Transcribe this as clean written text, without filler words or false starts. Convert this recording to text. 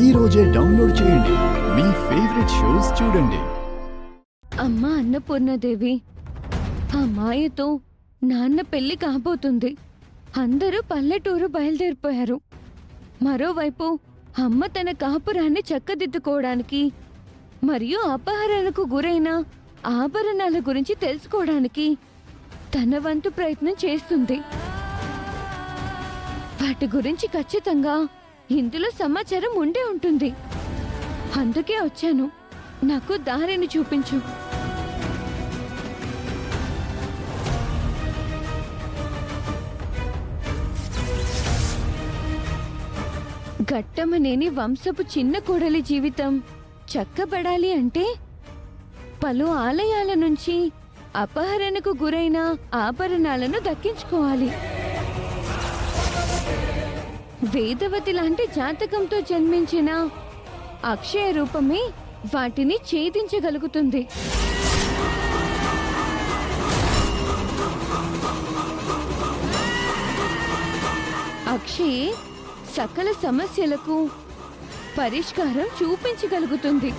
ఈ రోజే డౌన్లోడ్ చేయండి. మీ ఫేవరెట్ షోస్ చూడండి. అమ్మా అన్నపూర్ణదేవి, ఆ మాయతో నాన్న పెళ్లి కాబోతుంది. అందరూ పల్లెటూరు బయలుదేరిపోయారు. మరోవైపు అమ్మ తన కాపురాన్ని చక్కదిద్దుకోవడానికి మరియు అపహరణకు గురైన ఆభరణాల గురించి తెలుసుకోవడానికి తన వంతు ప్రయత్నం చేస్తుంది. వాటి గురించి ఖచ్చితంగా ఇందులో సమాచారం ఉండే ఉంటుంది. అందుకే వచ్చాను. నాకు దారిని చూపించు. ఘట్టమనేని వంశపు చిన్న కోడలి జీవితం చక్కబడాలి అంటే పలు ఆలయాల నుంచి అపహరణకు గురైన ఆభరణాలను దక్కించుకోవాలి. వేదవతి లాంటి జాతకంతో జన్మించిన అక్షయ రూపమే వాటిని ఛేదించగలుగుతుంది. అక్షయే సకల సమస్యలకు పరిష్కారం చూపించగలుగుతుంది.